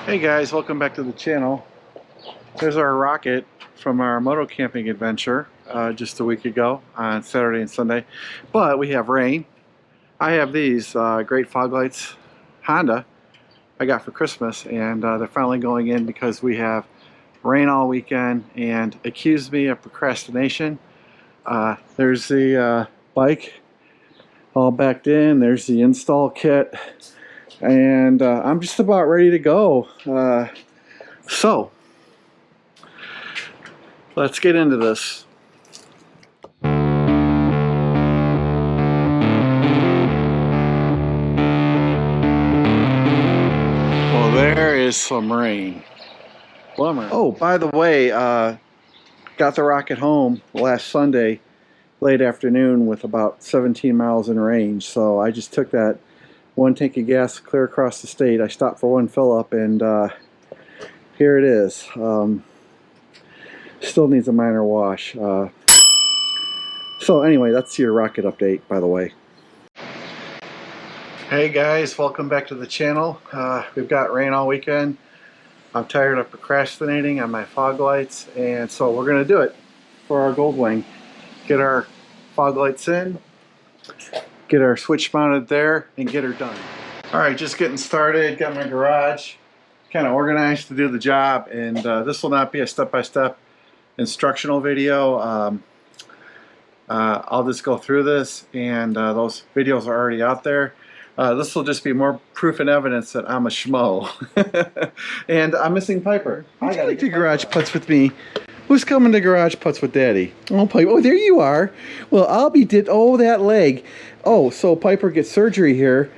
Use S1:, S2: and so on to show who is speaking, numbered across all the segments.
S1: Hey guys, welcome back to the channel. There's our rocket from our moto camping adventure just a week ago on Saturday and Sunday. But we have rain. I have these great fog lights, Honda, I got for Christmas, and they're finally going in because we have rain all weekend and accused me of procrastination. There's the bike all backed in, there's the install kit, and I'm just about ready to go. So, let's get into this. Well, there is some rain. Bummer. Oh, by the way, got the rocket home last Sunday, late afternoon, with about 17 miles in range. So I just took that one tank of gas clear across the state. I stopped for one fill up, and here it is. Still needs a minor wash. So anyway, that's your rocket update, by the way. Hey guys, welcome back to the channel. We've got rain all weekend. I'm tired of procrastinating on my fog lights, and so we're going to do it for our Goldwing. Get our fog lights in, get our switch mounted there, and get her done. Alright, just getting started. Got my garage kind of organized to do the job, and this will not be a step-by-step instructional video. I'll just go through this, and those videos are already out there. This will just be more proof and evidence that I'm a schmo. And I'm missing Piper. I gotta to garage putts with me. Who's coming to garage putts with Daddy? Oh, Piper. Oh, there you are. Well, I'll be oh, that leg. Oh, so Piper gets surgery here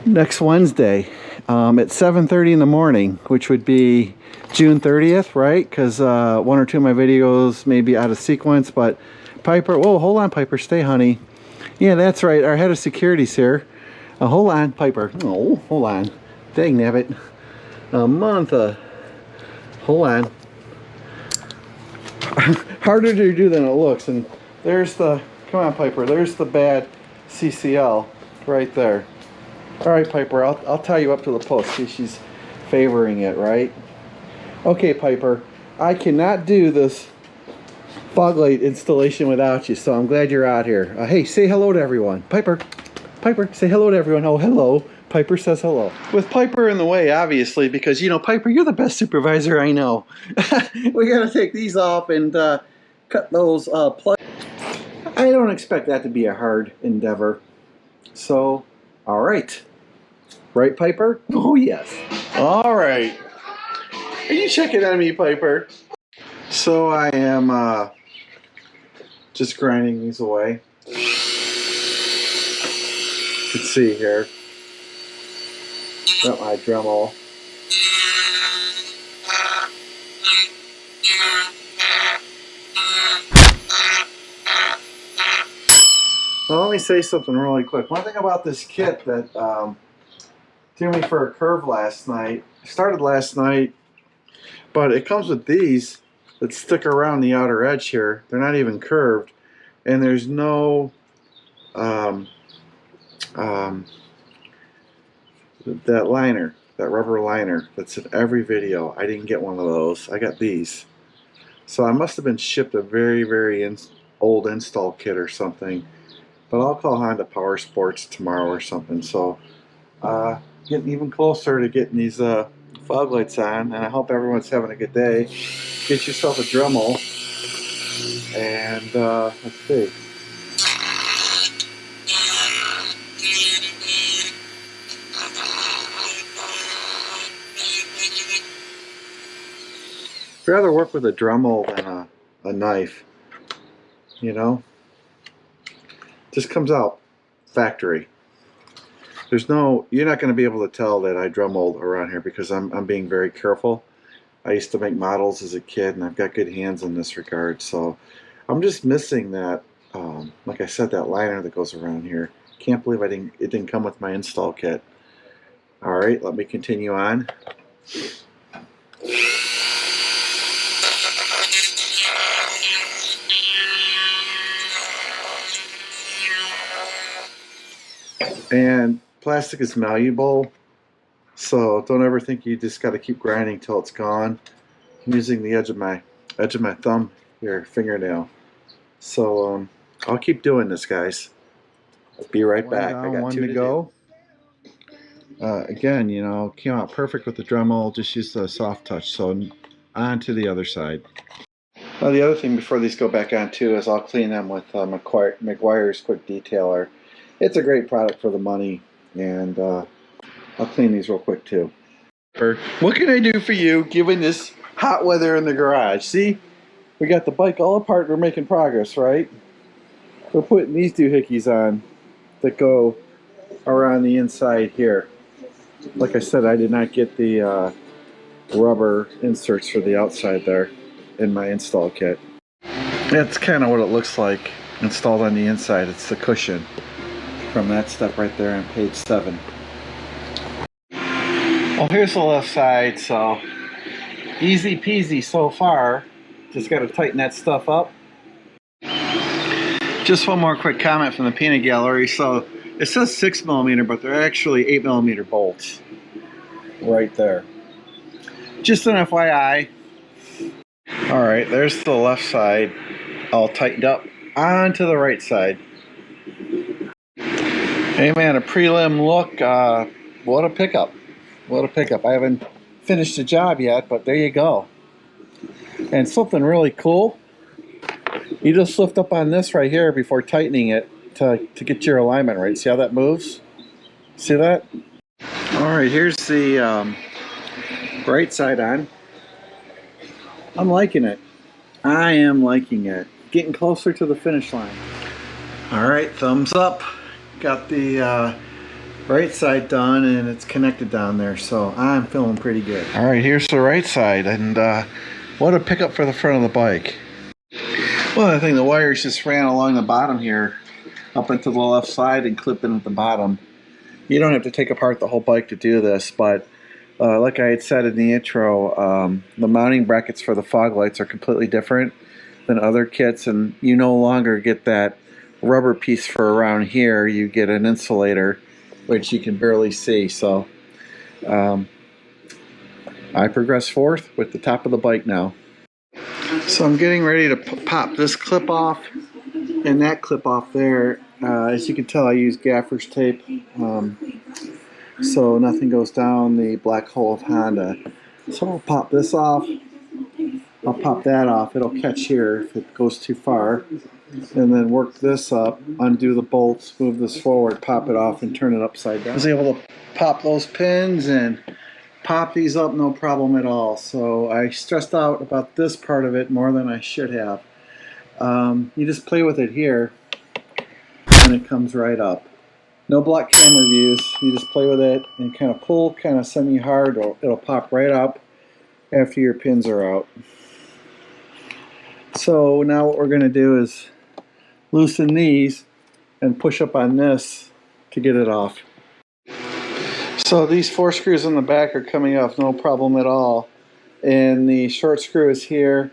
S1: next Wednesday at 7:30 in the morning, which would be June 30th, right? Because one or two of my videos may be out of sequence, but Piper, whoa, hold on, Piper, stay, honey. Yeah, that's right, our head of security's here. Hold on, Piper. Oh, hold on. Dang nabbit. Mantha. Hold on. Harder to do than it looks. And there's the, come on, Piper, there's the bad CCL right there. All right, Piper, I'll tie you up to the post. See, she's favoring it, right? Okay, Piper, I cannot do this fog light installation without you, so I'm glad you're out here. Hey, say hello to everyone. Piper, say hello to everyone. Oh, hello. Piper says hello. With Piper in the way, obviously, because, you know, Piper, you're the best supervisor I know. We gotta take these off and cut those plugs. I don't expect that to be a hard endeavor. So, all right. Right, Piper? Oh, yes. All right. Are you checking on me, Piper? So I am just grinding these away. You can see here. Got my Dremel. Well, let me say something really quick. One thing about this kit that threw me for a curve last night. It started last night, but it comes with these that stick around the outer edge here. They're not even curved, and there's no that liner, that rubber liner that's in every video. I didn't get one of those. I got these. So I must have been shipped a very old install kit or something. But I'll call Honda Power Sports tomorrow or something. So getting even closer to getting these fog lights on, and I hope everyone's having a good day. Get yourself a Dremel, and let's see. I'd rather work with a Dremel than a knife, you know? Just comes out factory. There's no, you're not going to be able to tell that I Dremeled around here because I'm being very careful. I used to make models as a kid, and I've got good hands in this regard, so I'm just missing that, like I said, that liner that goes around here. Can't believe it didn't come with my install kit. Alright, let me continue on. And plastic is malleable, So don't ever think you just got to keep grinding till it's gone. I'm using the edge of my thumb here, fingernail. So I'll keep doing this, guys. Be right back. I got two to go. Again, you know, came out perfect with the Dremel. Just used the soft touch. So on to the other side. Now the other thing before these go back on too is I'll clean them with McGuire's Quick Detailer. It's a great product for the money, and I'll clean these real quick too. What can I do for you given this hot weather in the garage? See, we got the bike all apart. We're making progress, right? We're putting these doohickeys on that go around the inside here. Like I said, I did not get the rubber inserts for the outside there in my install kit. That's kind of what it looks like installed on the inside. It's the cushion from that step right there on page 7. Well, here's the left side, so easy peasy so far. Just got to tighten that stuff up. Just one more quick comment from the peanut gallery. So it says 6mm, but they're actually 8mm bolts right there. Just an FYI. Alright, there's the left side all tightened up onto the right side. Hey man, a prelim look. What a pickup. What a pickup. I haven't finished the job yet, but there you go. And something really cool. You just lift up on this right here before tightening it to get your alignment right. See how that moves? See that? Alright, here's the right side on. I'm liking it. I am liking it. Getting closer to the finish line. Alright, thumbs up. Got the right side done and it's connected down there, so I'm feeling pretty good. Alright, here's the right side, and what a pickup for the front of the bike. Well, I think the wires just ran along the bottom here up into the left side and clip in at the bottom. You don't have to take apart the whole bike to do this, but like I had said in the intro, the mounting brackets for the fog lights are completely different than other kits, and you no longer get that rubber piece for around here. You get an insulator, which you can barely see. So I progress forth with the top of the bike now. So I'm getting ready to pop this clip off and that clip off there. As you can tell, I use gaffer's tape, so nothing goes down the black hole of Honda. So I'll pop this off. I'll pop that off. It'll catch here if it goes too far. And then work this up, undo the bolts, move this forward, pop it off, and turn it upside down. I was able to pop those pins and pop these up no problem at all. So I stressed out about this part of it more than I should have. You just play with it here and it comes right up. No block camera views. You just play with it and kind of pull kind of semi-hard, or it'll pop right up after your pins are out. So now what we're going to do is loosen these and push up on this to get it off. So these 4 screws in the back are coming off no problem at all, and the short screw is here,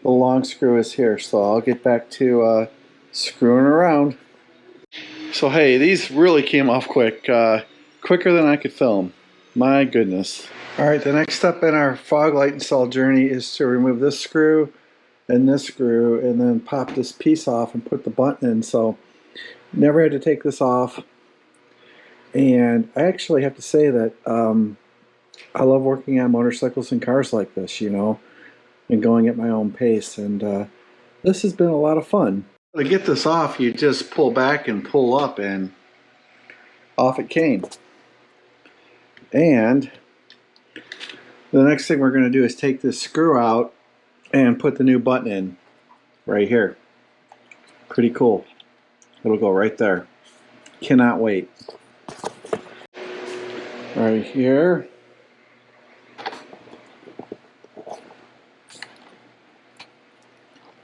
S1: the long screw is here. So I'll get back to screwing around. So hey, these really came off quick, quicker than I could film. My goodness. Alright, the next step in our fog light install journey is to remove this screw and this screw and then pop this piece off and put the button in. So never had to take this off. And I actually have to say that I love working on motorcycles and cars like this, you know, and going at my own pace. And this has been a lot of fun. To get this off, you just pull back and pull up, and off it came. And the next thing we're going to do is take this screw out and put the new button in right here. Pretty cool. It'll go right there. Cannot wait. Right here.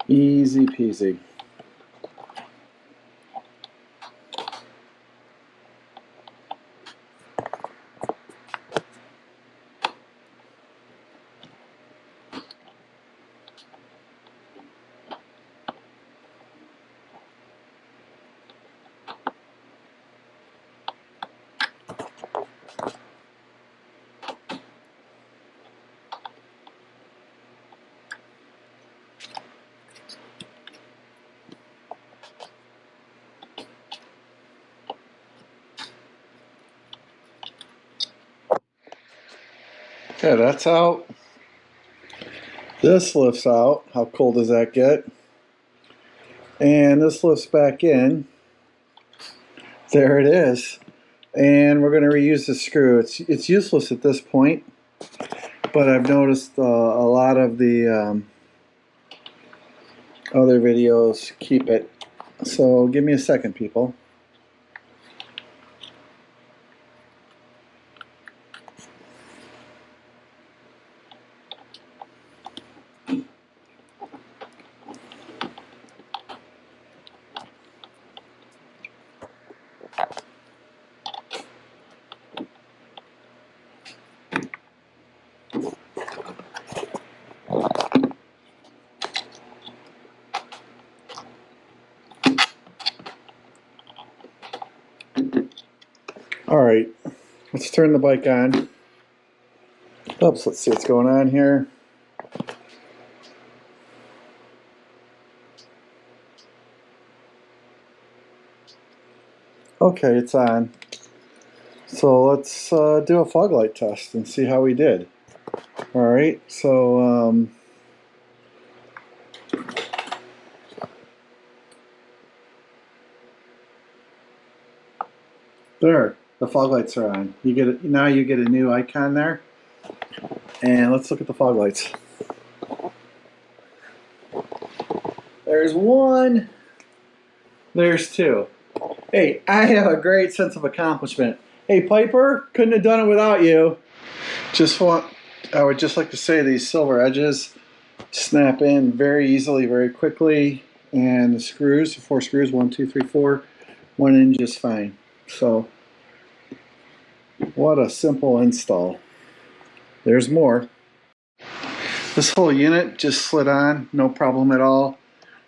S1: Easy peasy. Okay, that's out. This lifts out. How cold does that get? And this lifts back in. There it is. And we're going to reuse the screw. It's useless at this point, but I've noticed a lot of the other videos keep it. So give me a second, people. Alright, let's turn the bike on. Oops, let's see what's going on here. Okay, it's on. So let's do a fog light test and see how we did. Alright, so there, the fog lights are on. You get it, now you get a new icon there. And let's look at the fog lights. There's one. There's two. Hey, I have a great sense of accomplishment. Hey, Piper, couldn't have done it without you. I would just like to say these silver edges snap in very easily, very quickly, and the screws, 4 screws, 1, 2, 3, 4, went in just fine. So, what a simple install. There's more. This whole unit just slid on, no problem at all.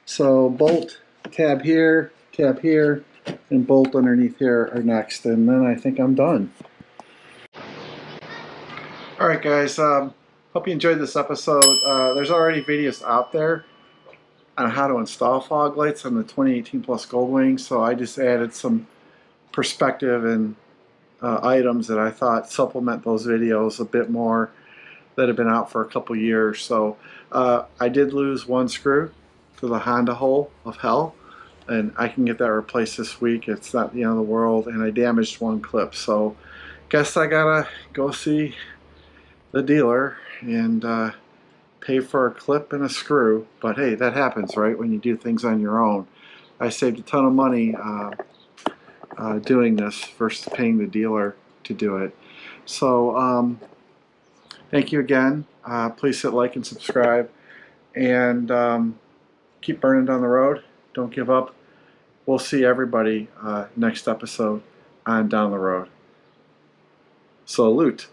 S1: So bolt, tab here, and bolt underneath here are next, and then I think I'm done. Alright guys, hope you enjoyed this episode. There's already videos out there on how to install fog lights on the 2018 Plus Goldwing, so I just added some perspective and items that I thought supplement those videos a bit more that have been out for a couple years. So I did lose one screw to the Honda hole of hell, and I can get that replaced this week. It's not the end of the world, and I damaged one clip, so guess I gotta go see the dealer and pay for a clip and a screw. But hey, that happens, right, when you do things on your own. I saved a ton of money doing this versus paying the dealer to do it. So thank you again. Please hit like and subscribe, and keep burning down the road. Don't give up. We'll see everybody next episode on Down the Road. Salute.